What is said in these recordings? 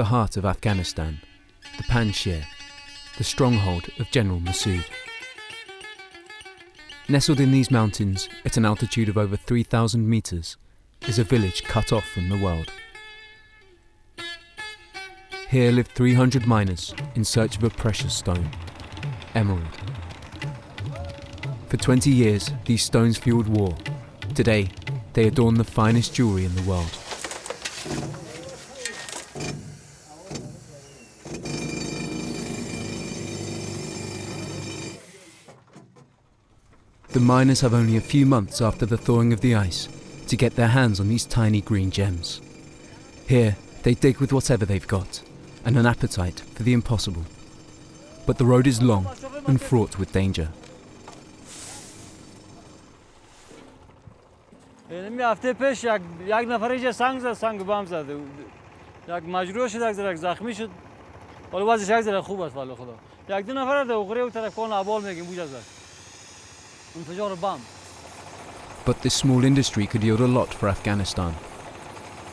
the heart of Afghanistan, the Panjshir, the stronghold of General Massoud. Nestled in these mountains, at an altitude of over 3,000 meters, is a village cut off from the world. Here live 300 miners in search of a precious stone, emerald. For 20 years, these stones fueled war. Today, they adorn the finest jewelry in the world. The miners have only a few months after the thawing of the ice to get their hands on these tiny green gems. Here, they dig with whatever they've got, and an appetite for the impossible. But the road is long and fraught with danger. هفته پیش یک نفر اینجا سنگ بم زد. یک مجروح شد، یک ذره زخمی شد. ولی وضعش یک ذره خوب است والله خدا. یک دو نفر در اون طرف کون آبال میگیم بوجا زد. انفجار بم. But this small industry could yield a lot for Afghanistan.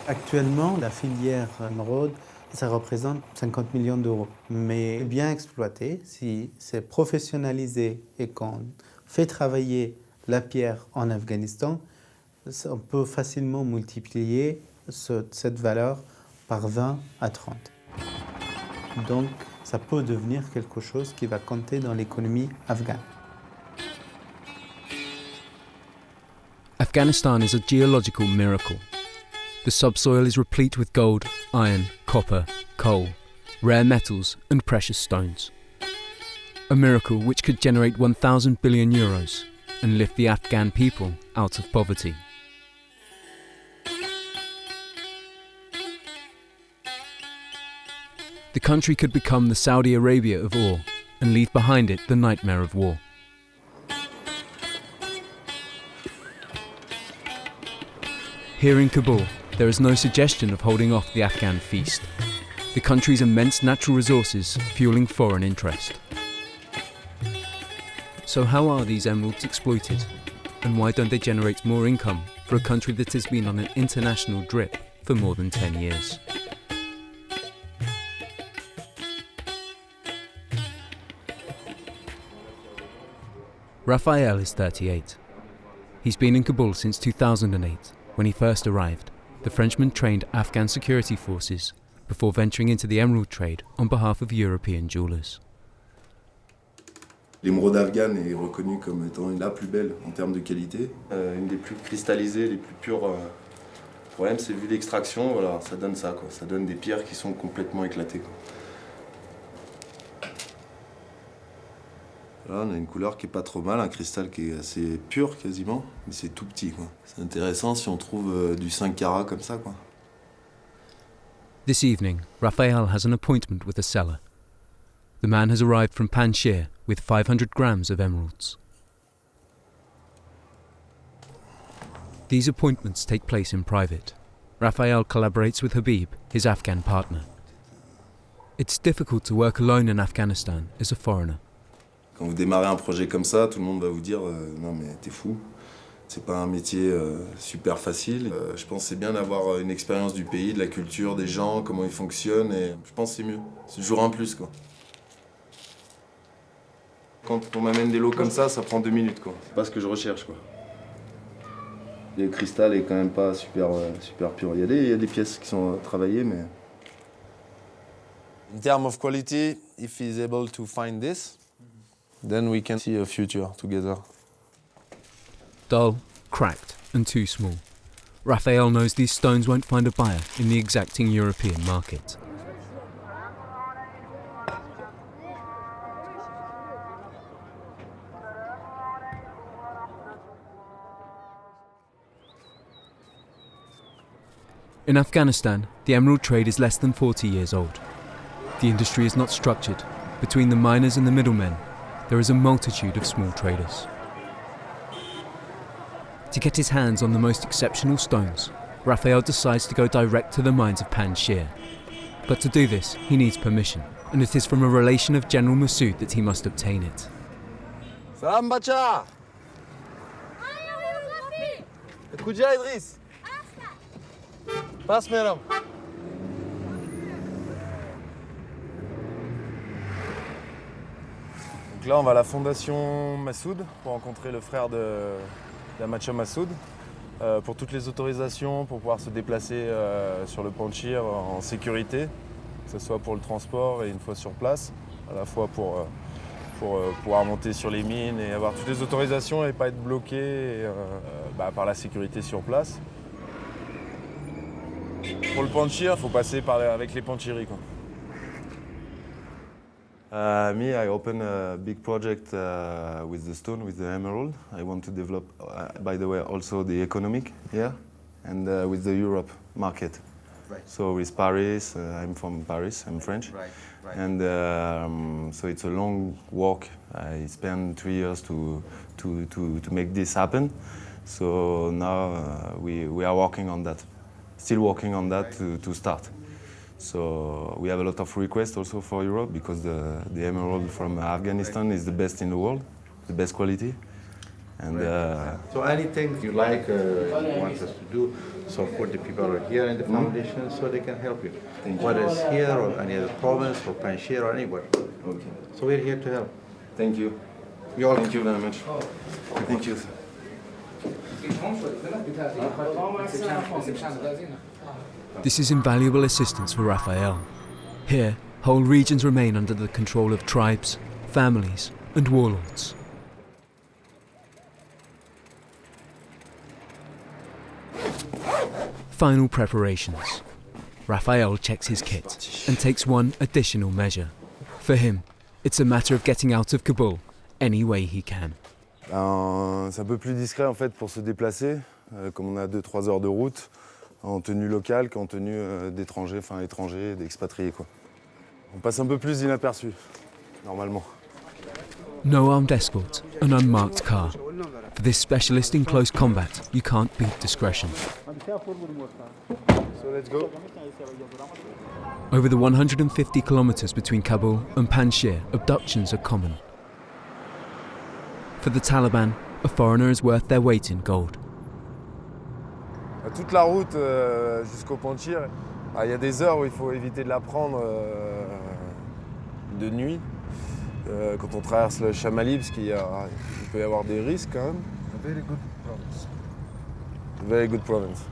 Actuellement, la filière émeraude, ça représente 50 millions d'euros. Mais bien exploité, si c'est professionnalisé et qu'on fait travailler la pierre en Afghanistan, on peut facilement multiplier cette valeur par 20 à 30. Donc, ça peut devenir quelque chose qui va compter dans l'économie afghane. Afghanistan is a geological miracle. The subsoil is replete with gold, iron, copper, coal, rare metals and precious stones. A miracle which could generate 1,000 billion euros and lift the Afghan people out of poverty. The country could become the Saudi Arabia of ore and leave behind it the nightmare of war. Here in Kabul, there is no suggestion of holding off the Afghan feast. The country's immense natural resources fueling foreign interest. So how are these emeralds exploited? And why don't they generate more income for a country that has been on an international drip for more than 10 years? Raphael is 38. He's been in Kabul since 2008, when he first arrived. The Frenchman trained Afghan security forces before venturing into the emerald trade on behalf of European jewelers. L'émeraude afghane est reconnue comme étant la plus belle en termes de qualité. Une des plus cristallisées, les plus pures. Le problème, c'est vu l'extraction, voilà, ça donne ça, quoi. Ça donne des pierres qui sont complètement éclatées, quoi. Là, on a une couleur qui est pas trop mal, un cristal qui est assez pur quasiment, mais c'est tout petit, quoi. C'est intéressant si on trouve du 5 carats comme ça, quoi. This evening, Raphael has an appointment with a seller. The man has arrived from Panjshir with 500 grams of emeralds. These appointments take place in private. Raphael collaborates with Habib, his Afghan partner. It's difficult to work alone in Afghanistan as a foreigner. Quand vous démarrez un projet comme ça, tout le monde va vous dire non mais t'es fou, c'est pas un métier super facile. Je pense que c'est bien d'avoir une expérience du pays, de la culture, des gens, comment ils fonctionnent, et je pense que c'est mieux. C'est toujours un plus, quoi. Quand on m'amène des lots comme ça prend 2 minutes, quoi. C'est pas ce que je recherche, quoi. Le cristal est quand même pas super pur. Il y a des pièces qui sont travaillées, mais... In terms of quality, if he's able to find this, then we can see a future together. Dull, cracked and too small. Raphael knows these stones won't find a buyer in the exacting European market. In Afghanistan, the emerald trade is less than 40 years old. The industry is not structured. Between the miners and the middlemen, there is a multitude of small traders. To get his hands on the most exceptional stones, Raphael decides to go direct to the mines of Panjshir. But to do this, he needs permission, and it is from a relation of General Massoud that he must obtain it. Salam bacha! Kuja Idris? Pass madam. là, on va à la fondation Massoud pour rencontrer le frère de Macha Massoud pour toutes les autorisations, pour pouvoir se déplacer sur le Panchir en sécurité, que ce soit pour le transport et une fois sur place, à la fois pour pouvoir monter sur les mines et avoir toutes les autorisations et pas être bloqué par la sécurité sur place. Pour le Panchir, il faut passer avec les Panchiris, quoi. Me, I open a big project with the stone, with the emerald. I want to develop, by the way, also the economic here and with the Europe market. Right. So with Paris, I'm from Paris, I'm French. Right. And so it's a long walk. I spent 3 years to make this happen. So now we are working on that, still working on that to start. So we have a lot of requests also for Europe because the emerald from Afghanistan is the best in the world, the best quality. And So anything you like, you want us to do, support the people who are here in the foundation so they can help you. Whether it's here or any other province or Panjshir or anywhere. okay. So we're here to help. Thank you. You're Thank you very much. Thank you. This is invaluable assistance for Raphael. Here, whole regions remain under the control of tribes, families, and warlords. Final preparations. Raphael checks his kit and takes one additional measure. For him, it's a matter of getting out of Kabul any way he can. C'est un peu plus discret en fait pour se déplacer, comme on a 2-3 heures de route, en tenue locale qu'en tenue d'étrangers, enfin étrangers, d'expatriés quoi. On passe un peu plus inaperçu, normalement. No armed escort, an unmarked car. For this specialist in close combat, you can't beat discretion. So let's go. Over the 150 kilometers between Kabul and Panjshir, abductions are common. For the Taliban, a foreigner is worth their weight in gold. Toute la route jusqu'au Panjshir, il y a des heures où il faut éviter de la prendre de nuit. Quand on traverse le Chamali, parce qu'il peut y avoir des risques quand même. Very good province. Very good province.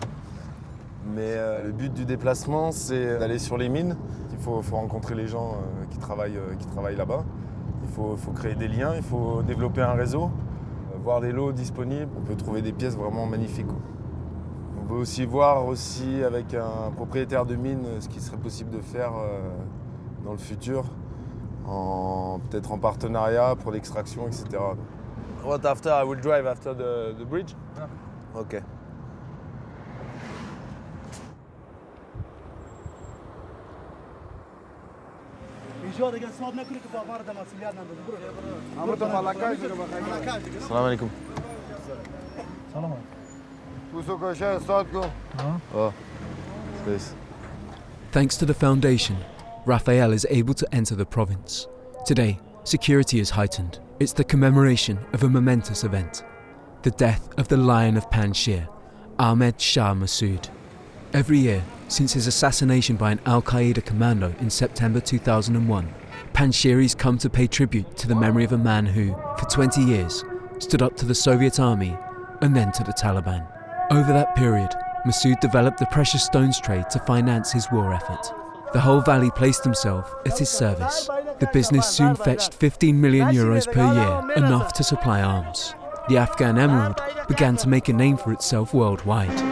Mais le but du déplacement, c'est d'aller sur les mines. Il faut rencontrer les gens qui travaillent là-bas. Il faut créer des liens, il faut développer un réseau, voir des lots disponibles. On peut trouver des pièces vraiment magnifiques, quoi. On veut aussi voir avec un propriétaire de mine ce qu'il serait possible de faire dans le futur, peut-être en partenariat pour l'extraction, etc. What after? I will drive after the bridge? Yeah. Okay. Salam alaikum. Oh, space. Thanks to the foundation, Raphael is able to enter the province. Today, security is heightened. It's the commemoration of a momentous event, the death of the Lion of Panjshir, Ahmed Shah Massoud. Every year, since his assassination by an Al-Qaeda commando in September 2001, Panjshiris come to pay tribute to the memory of a man who, for 20 years, stood up to the Soviet army and then to the Taliban. Over that period, Massoud developed the precious stones trade to finance his war effort. The whole valley placed himself at his service. The business soon fetched 15 million euros per year, enough to supply arms. The Afghan emerald began to make a name for itself worldwide.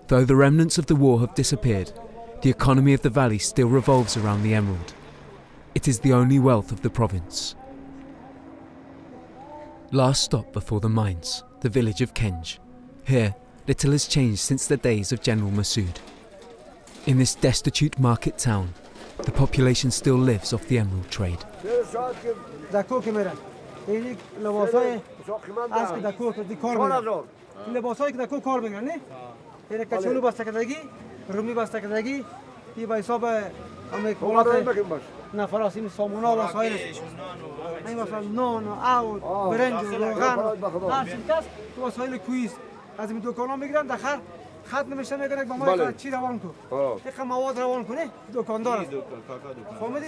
Though the remnants of the war have disappeared, the economy of the valley still revolves around the emerald. It is the only wealth of the province. Last stop before the mines, the village of Kenj. Here, little has changed since the days of General Massoud. In this destitute market town, the population still lives off the emerald trade. نه فراس این سامونا و وسایل این مثلا نان و آب برنج و روغن هر چیز هست تو وسایل کویست از این دکانا میگیرن داخل خط نمیشه میگن با ما چی روان کو یک مواد روان کنه دکاندار فهمیدی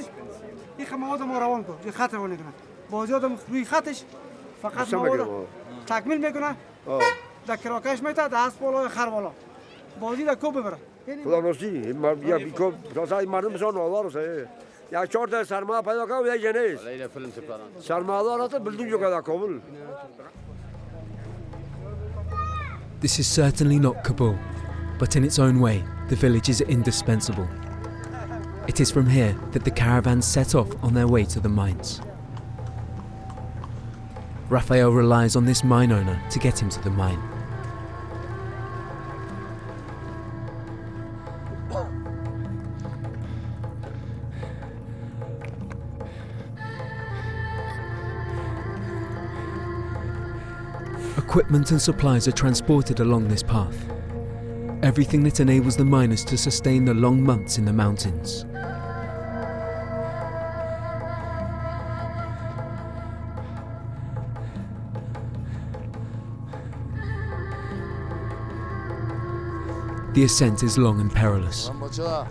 یک مواد ما روان کو یک خط روان کنه بازی آدم روی خطش فقط مواد تکمیل میکنه در کراکش میته دست بالا خر بالا بازی در کو ببره خدا نوشی یا بیکو راسای مردم سان آوارسه یا چهار تا سرمایه پیدا کنه یا جنیس سرمایه دارات بلدون جو کدا کابل. This is certainly not Kabul, but in its own way, the village is indispensable. It is from here that the caravans set off on their way to the mines. Raphael relies on this mine owner to get him to the mine. Equipment and supplies are transported along this path. Everything that enables the miners to sustain the long months in the mountains. The ascent is long and perilous.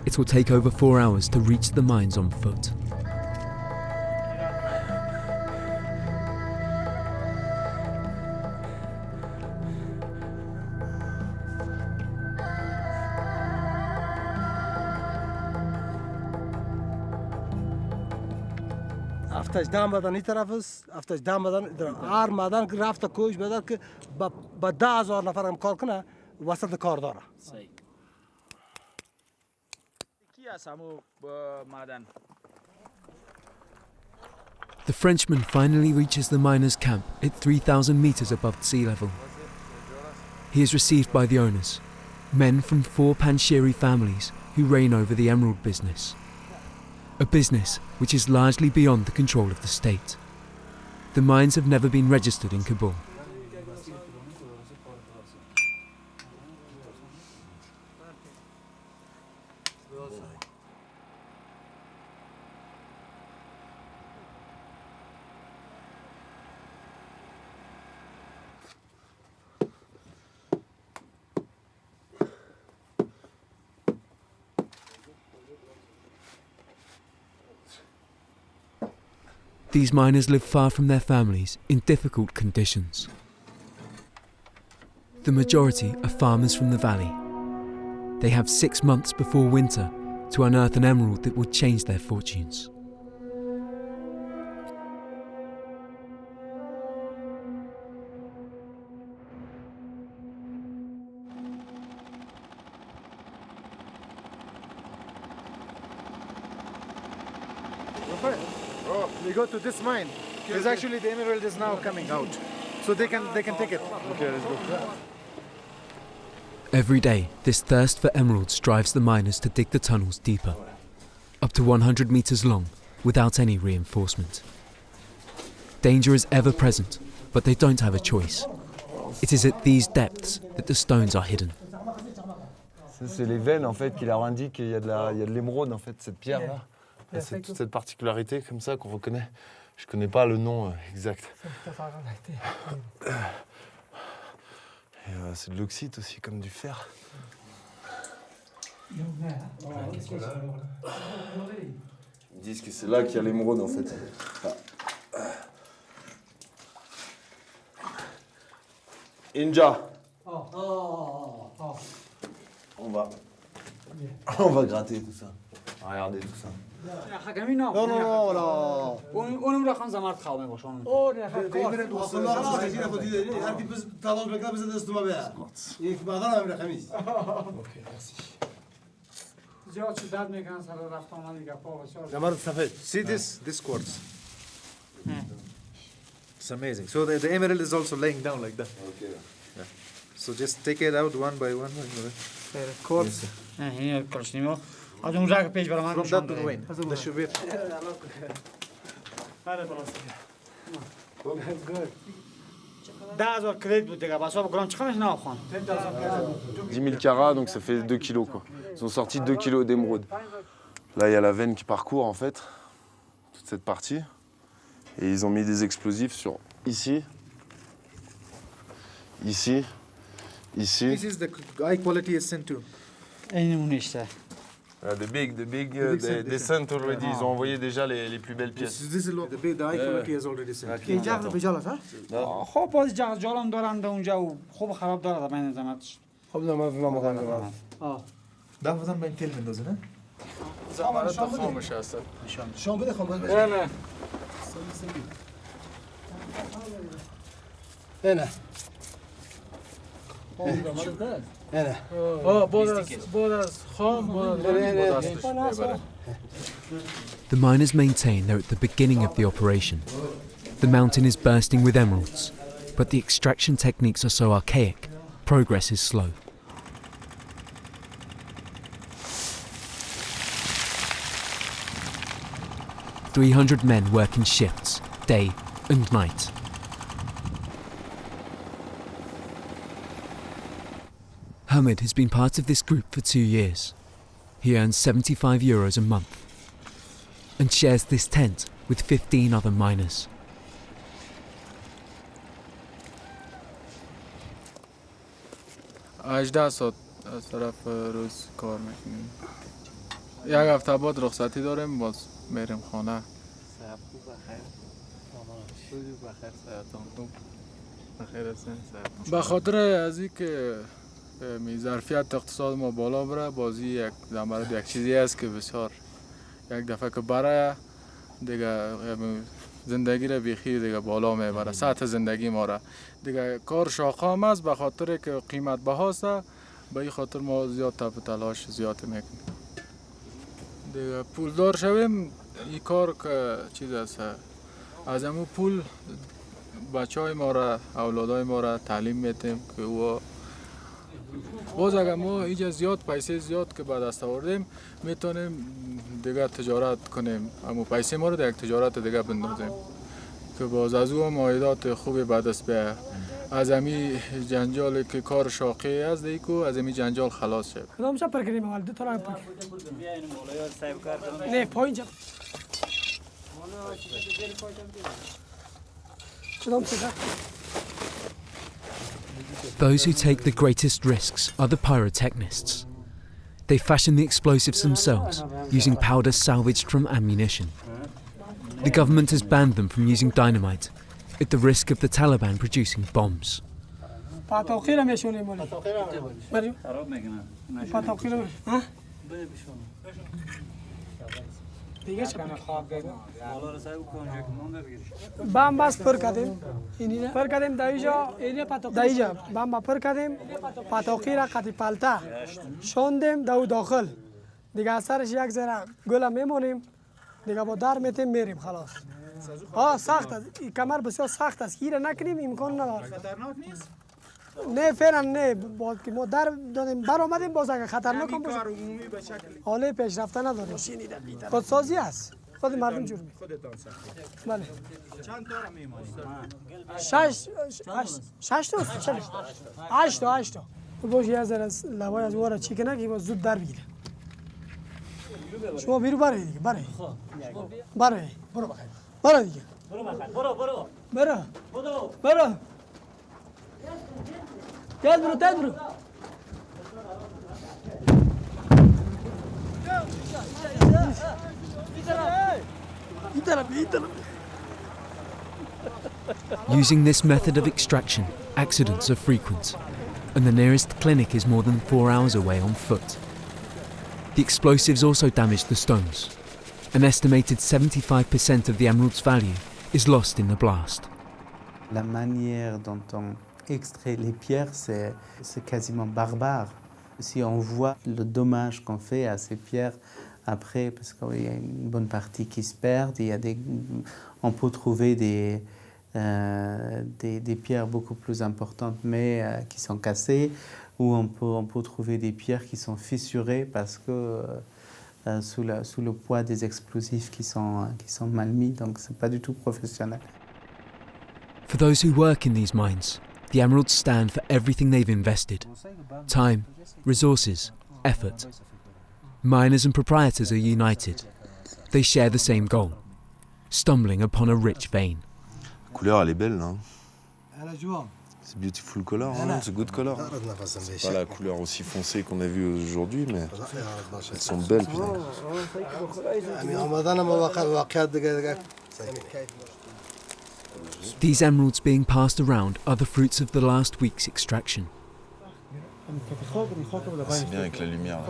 It will take over 4 hours to reach the mines on foot. افتش دام بدن این طرف است افتش دام بدن هر مدن که رفته کوش بدن که با 10,000 نفر هم کار کنه وسط کار داره صحیح کی هست همو معدن The Frenchman finally reaches the miners' camp at 3,000 meters above sea level. He is received by the owners, men from 4 Panjshiri families who reign over the emerald business. A business which is largely beyond the control of the state. The mines have never been registered in Kabul. These miners live far from their families in difficult conditions. The majority are farmers from the valley. They have 6 months before winter to unearth an emerald that will change their fortunes. We go to this mine. Because actually the emerald is now coming out, so they can take it. Okay, let's go. Every day, this thirst for emeralds drives the miners to dig the tunnels deeper, up to 100 meters long, without any reinforcement. Danger is ever present, but they don't have a choice. It is at these depths that the stones are hidden. C'est les veines en fait qui leur indiquent qu'il y a de l'émeraude en fait, cette pierre là. C'est toute cette particularité comme ça qu'on reconnaît. Je connais pas le nom exact. Et c'est de l'oxyde aussi, comme du fer. Ils disent que c'est là qu'il y a l'émeraude en fait. Inja. On va gratter tout ça. Regardez tout ça. حکمی نه اونم رخان زمارت خواه میباشن اون دیمرد وصل الله خیلی خودی هر کی بس طلب بکنه بس دست ما بیا یک بعدا هم رقمیست اوکی مرسی زیاد شدت میگن سر رفتن دیگه پا بسیار زمارت سفید. See this quartz. It's amazing. So the emerald is also laying down like that. Okay. Yeah. So just take it out one by one. quartz این کلشنیمو از اون رگ پیج برام From that to the vein. The shubir. هر بالا 10,000 کریت بود دیگه بس گرام چقدرش ناخوان 10 000 carats, donc ça fait 2 kilos quoi. Ils ont sorti 2 kilos d'émeraude. Là, il y a la veine qui parcourt en fait. toute cette partie. Et ils ont mis des explosifs sur ici, ici, ici. This is the high quality sent to. The big, they sent already. Ils ont envoyé déjà les plus belles pièces. This is the high quality has already sent. اینجا به جالت ها خب باز جالم دارند اونجا و خوب خراب دارد من زمانش خب ما مقام ده مثلا بین تل میندازه نه؟ زمانت خاموش هست. شام بده خب نه هنا هنا The miners maintain they're at the beginning of the operation. The mountain is bursting with emeralds, but the extraction techniques are so archaic, progress is slow. "300 men work in shifts, day and night. Hamid has been part of this group for 2 years. He earns €75 a month and shares this tent with 15 other miners. ساعت از طرف روز کار میکنیم. یک هفته بعد رخصتی داریم باز میریم خانه. به خاطر از این که ظرفیت اقتصاد ما بالا بره بازی یک زمرد یک چیزی است که بسیار یک دفعه که برای دیگه زندگی را بیخی دیگه بالا میبره سطح زندگی ما را دیگه کار شاقام است به خاطر که قیمت بهاست به این خاطر ما زیاد تپ تلاش زیاد میکنیم دیگه پولدار شویم این کار که چیز است از همون پول بچه های ما را اولادای ما را تعلیم میتیم که او باز اگر ما اینجا زیاد پیسه زیاد که به دست آوردیم میتونیم دیگه تجارت کنیم اما پیسه ما رو در یک تجارت دیگه بندازیم که باز از او مایدات خوبی به دست بیاید از امی جنجال که کار شاقی است دیگه از امی جنجال خلاص شد کدام شب پر کنیم اول دو تا پر نه پایین جا کدام شب Those who take the greatest risks are the pyrotechnists. They fashion the explosives themselves, using powder salvaged from ammunition. The government has banned them from using dynamite, at the risk of the Taliban producing bombs. بام بس پر کردیم پر کردیم دایجا بام پر کردیم پاتوقی را قطی پالتا شوندیم دو داخل دیگه اثرش یک ذره گل میمونیم دیگه با در میتیم میریم خلاص سخت است این کمر بسیار سخت است گیر نکنیم امکان نداره خطرناک نیست نه فعلا نه باز که ما در دادیم بر اومدیم باز اگه خطرناک هم باشه عمومی به شکل حاله پیشرفته نداریم خودسازی است خود مردم جور میکنه خودتان ساخت بله چند تا را میمانید 6 تا 8 تا باشه یه ذره لوای از وارا چی کنه که باز زود در بگیره شما بیرو بره دیگه بره برو بخیر برو دیگه برو تد برو Using this method of extraction, accidents are frequent, and the nearest clinic is more than 4 hours away on foot. The explosives also damage the stones. An estimated 75% of the emerald's value is lost in the blast. La manière dont on extrait les pierres, c'est quasiment barbare. Si on voit le dommage qu'on fait à ces pierres après, parce qu'il y a une bonne partie qui se perdent, on peut trouver des pierres beaucoup plus importantes mais qui sont cassées, ou on peut trouver des pierres qui sont fissurées parce que sous le poids des explosifs qui sont mal mis, donc c'est pas du tout professionnel. For those who work in these mines, the emeralds stand for everything they've invested: time, resources, effort. Miners and proprietors are united. They share the same goal: stumbling upon a rich vein. La couleur, elle est belle, là. على جوا C'est beautiful color, hein, c'est good color. C'est pas la couleur aussi foncée qu'on a vue aujourd'hui, mais elles sont belles, putain. These emeralds being passed around are the fruits of the last week's extraction. C'est bien avec la lumière. Là.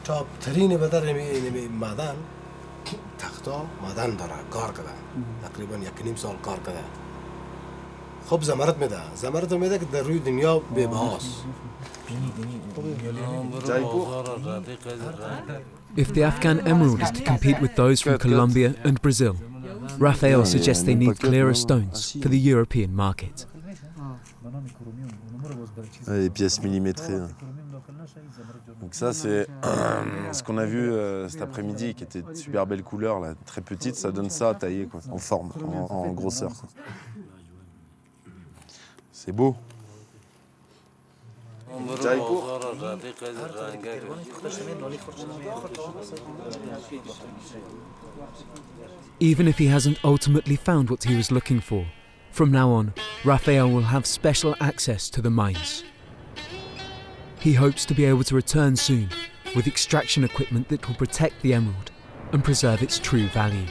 top ترین بدر معدن تختا معدن داره کار کرده تقریبا 1.5 سال کار کرده خب زمرد میده که در روی دنیا بی‌بهاست. If the Afghan emerald is to compete with those from Colombia and Brazil, Raphael suggests they need clearer stones for the European market. Les pièces millimétrées. Hein. Donc ça c'est ce qu'on a vu cet après-midi qui était de super belle couleur, là, très petite, ça donne ça à tailler quoi, en forme, en grosseur. Quoi. C'est beau. Even if he hasn't ultimately found what he was looking for, from now on, Raphael will have special access to the mines. He hopes to be able to return soon with extraction equipment that will protect the emerald and preserve its true value.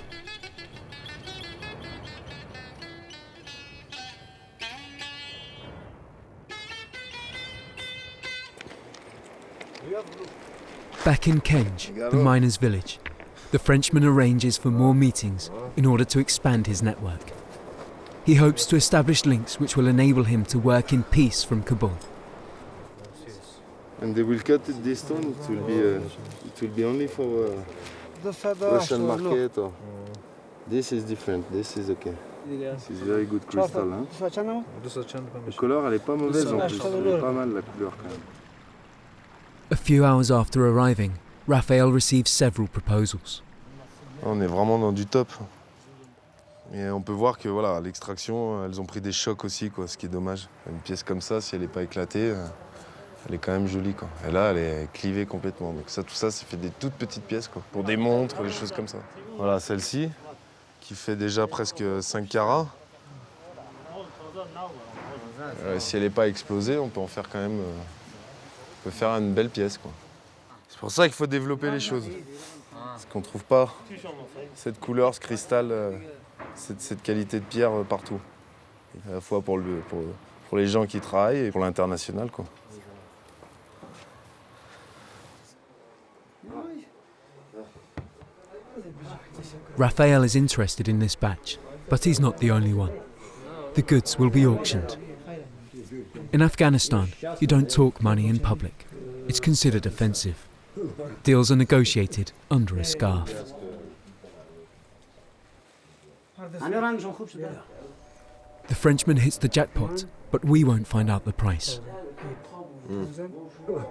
Back in Kenj, the miners' village, the Frenchman arranges for more meetings in order to expand his network. He hopes to establish links which will enable him to work in peace from Kabul. And they will cut this stone. It will be only for Russian market. Or this is different. This is okay. This is very good crystal. Hein? La couleur, elle est pas mauvaise en plus. Elle est pas mal la couleur quand même. A few hours after arriving, Raphael receives several proposals. On est vraiment dans du top. Et on peut voir que voilà, à l'extraction, elles ont pris des chocs aussi, quoi, ce qui est dommage. Une pièce comme ça, si elle n'est pas éclatée, elle est quand même jolie. Quoi. Et là, elle est clivée complètement. Donc ça, tout ça, ça fait des toutes petites pièces, quoi, pour des montres, des choses comme ça. Voilà, celle-ci, qui fait déjà presque 5 carats. Si elle n'est pas explosée, on peut en faire quand même... on peut faire une belle pièce, quoi. C'est pour ça qu'il faut développer les choses. Parce qu'on ne trouve pas cette couleur, ce cristal, cette qualité de pierre partout. À la fois pour les gens qui travaillent et pour l'international, quoi. Raphael is interested in this batch, but he's not the only one. The goods will be auctioned. In Afghanistan, you don't talk money in public. It's considered offensive. Deals are negotiated under a scarf. The Frenchman hits the jackpot, but we won't find out the price.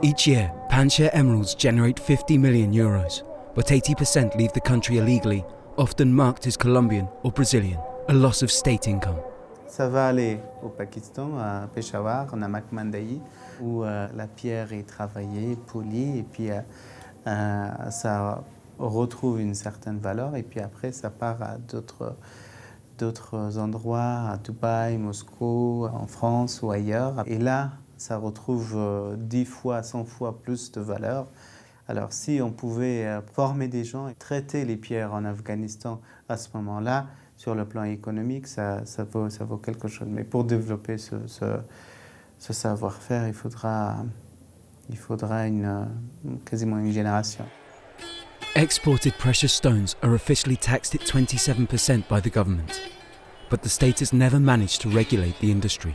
Each year, pan-share emeralds generate 50 million euros, but 80% leave the country illegally, often marked as Colombian or Brazilian, a loss of state income. Ça va aller au Pakistan, à Peshawar, en Namak Mandai, où la pierre est travaillée, polie, et puis ça retrouve une certaine valeur, et puis après ça part à d'autres endroits, à Dubaï, Moscou, en France ou ailleurs. Et là, ça retrouve 10 fois, 100 fois plus de valeur. Alors si on pouvait former des gens et traiter les pierres en Afghanistan à ce moment-là, sur le plan économique, ça vaut quelque chose. Mais pour développer ce savoir-faire, il faudra quasiment une génération. Exported precious stones are officially taxed at 27% by the government, but the state has never managed to regulate the industry.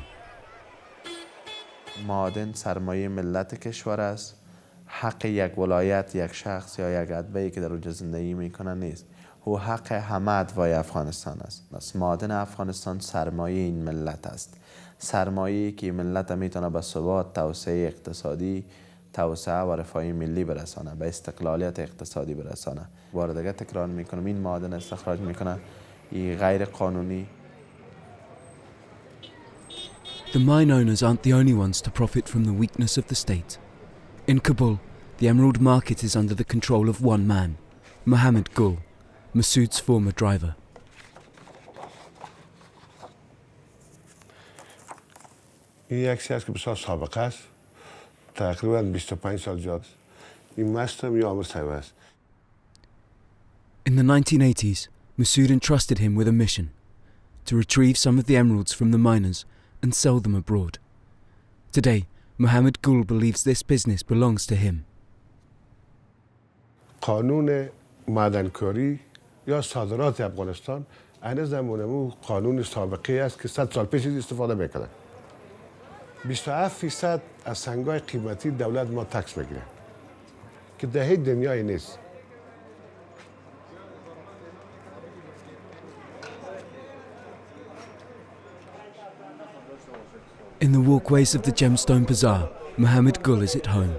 معادن سرمایه ملت کشور است. حق یک ولایت، یک شخص یا یک اتباعی که در اونجا زندگی میکنه نیست. او حق همه اتباع افغانستان است. معادن افغانستان سرمایه این ملت است. سرمایه‌ای که ملت میتونه به ثبات، توسعه اقتصادی، توسعه و رفاهی ملی برسانه، به استقلالیت اقتصادی برسانه. بار دیگه تکرار میکنم، این معادن استخراج میکنه این غیر قانونی. The mine owners aren't the only ones to profit from the weakness of the state. In Kabul, the emerald market is under the control of one man, Mohammed Gul, Masood's former driver. این عکسی است که بسیار سابقه است. تقریباً 25 سال جاست. این مستم یا عمر سیوه است. In the 1980s, Masood entrusted him with a mission to retrieve some of the emeralds from the miners and sell them abroad. Today, Mohammed Gul believes this business belongs to him. قانون معدنکاری یا صادرات افغانستان این زمانمو قانون سابقه است که 100 سال پیش استفاده میکنن. 27% از سنگای قیمتی دولت ما تکس میگیره که در هیچ دنیایی نیست. In the walkways of the gemstone bazaar, Mohammed Gul is at home.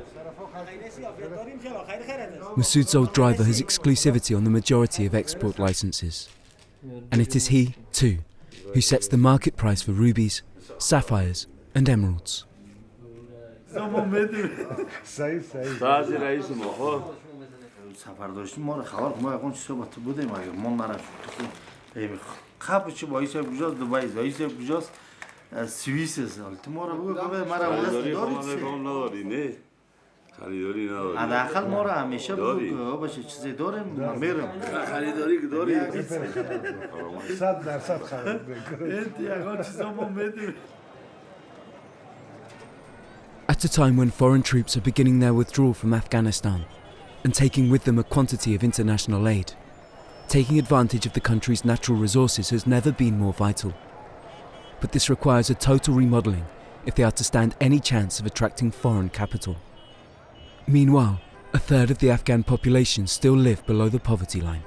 Masood's old driver has exclusivity on the majority of export licenses. And it is he, too, who sets the market price for rubies, sapphires and emeralds. سفر داشتیم ما رو خبر ما اون چیزا با تو بودیم اگه ما نرفتیم خب چه وایس کجاست دبی وایس کجاست سوئیس است تو ما رو بگو که ما رو نداری نه خریداری نداری حداقل ما رو همیشه بگو باشه چیزی داریم من میرم خریداری که داری 100% خرید میکنه At a time when foreign troops are beginning their withdrawal from Afghanistan and taking with them a quantity of international aid, taking advantage of the country's natural resources has never been more vital. But this requires a total remodelling if they are to stand any chance of attracting foreign capital. Meanwhile, a third of the Afghan population still live below the poverty line.